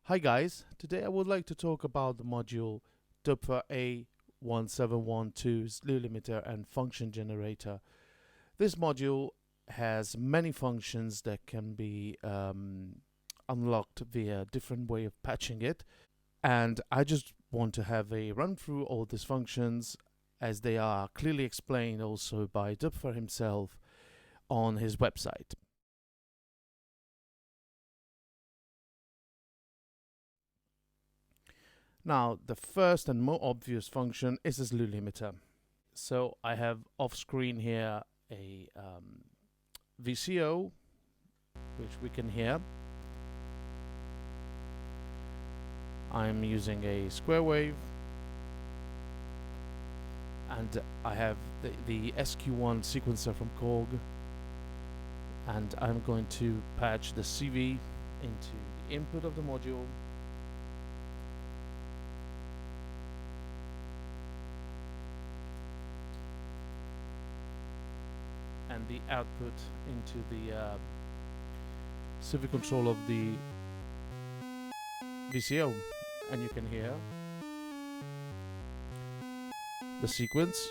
Hi guys, today I would like to talk about the module Doepfer A-171-2 slew limiter and function generator. This module has many functions that can be unlocked via different way of patching it, and I just want to have a run through all these functions as they are clearly explained also by Doepfer himself on his website. Now, the first and more obvious function is a slew limiter. So I have off screen here a VCO, which we can hear. I'm using a square wave, and I have the SQ1 sequencer from Korg, and I'm going to patch the CV into the input of the module. And the output into the CV control of the VCO, and you can hear the sequence.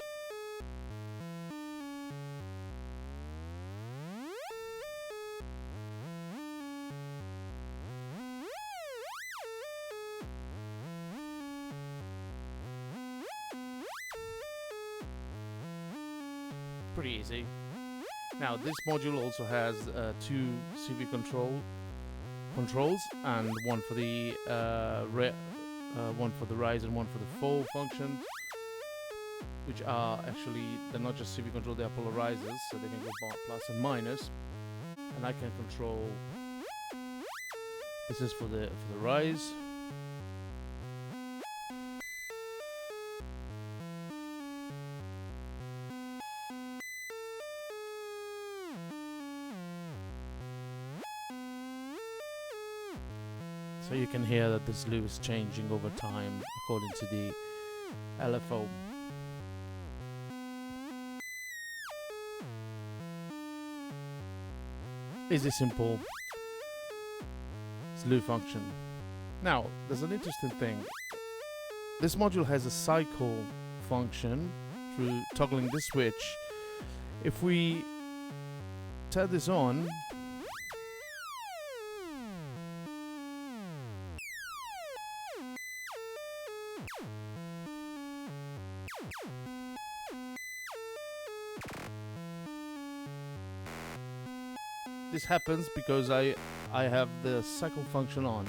Pretty easy. Now this module also has two CV controls, and one for the rise and one for the fall function, which are actually, they're not just CV control, they are polarizers, so they can go plus and minus, and I can control. This is for the rise. So you can hear that this slew is changing over time according to the LFO. Easy, simple slew function. Now, there's an interesting thing. This module has a cycle function through toggling this switch. If we turn this on, this happens because I have the cycle function on.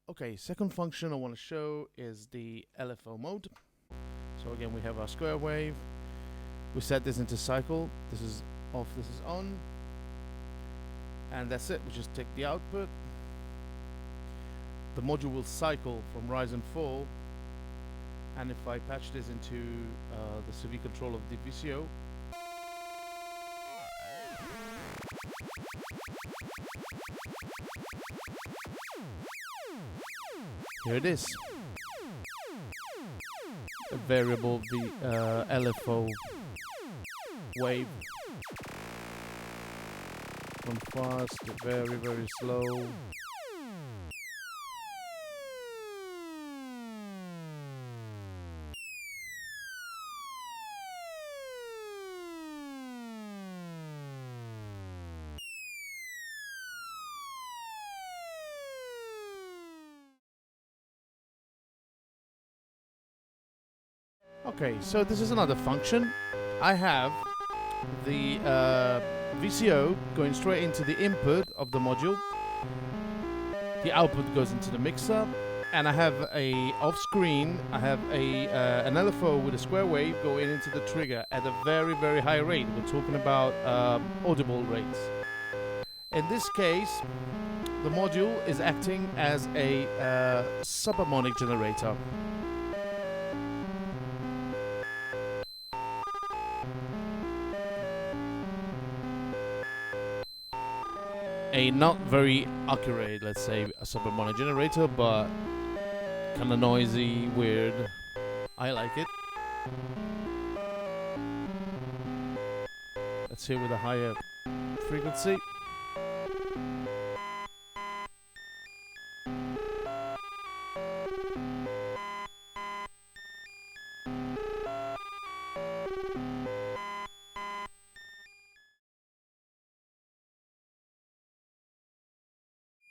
Okay, second function I want to show is the LFO mode. So again, we have our square wave. We set this into cycle. This is off, this is on. And that's it. We just take the output. The module will cycle from rise and fall. And if I patch this into the CV control of the VCO, here it is. A variable LFO wave from fast to very, very slow. Okay, so this is another function. I have the VCO going straight into the input of the module. The output goes into the mixer, and I have a off screen. I have an LFO with a square wave going into the trigger at a very, very high rate. We're talking about audible rates. In this case, the module is acting as a subharmonic generator. A not very accurate, let's say, a subharmonic generator, but kind of noisy, weird. I like it. Let's hear with a higher frequency.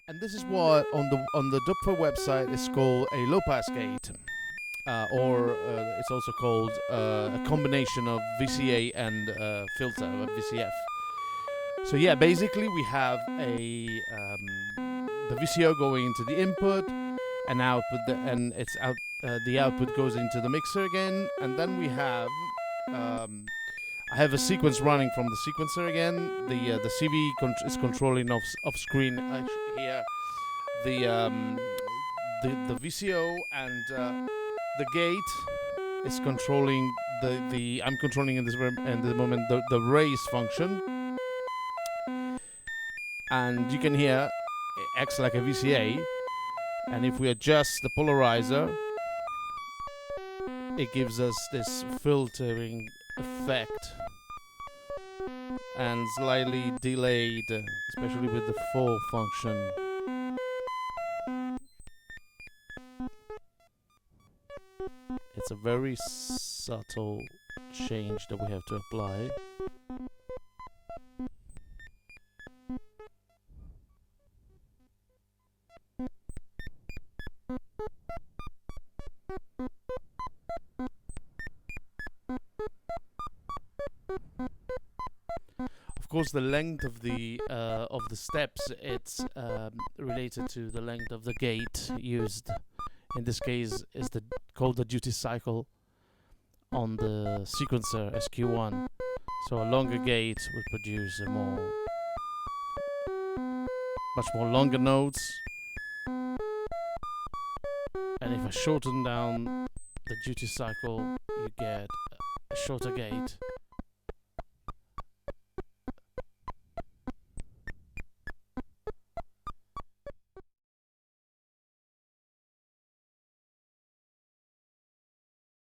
And this is what on the Doepfer website is called a low pass gate, or it's also called a combination of VCA and filter, VCF. So yeah, basically we have the VCO going into the input and output, and it's out. The output goes into the mixer again, and then we have. I have a sequence running from the sequencer again. The CV is controlling off screen here the VCO, and the gate is controlling I'm controlling in the moment the raise function, and you can hear it acts like a VCA. And if we adjust the polarizer, it gives us this filtering effect and slightly delayed, especially with the fall function. It's a very subtle change that we have to apply. Of course, the length of the steps, it's related to the length of the gate used. In this case, is called the duty cycle on the sequencer SQ1. So a longer gate would produce much more longer notes. And if I shorten down the duty cycle, you get a shorter gate.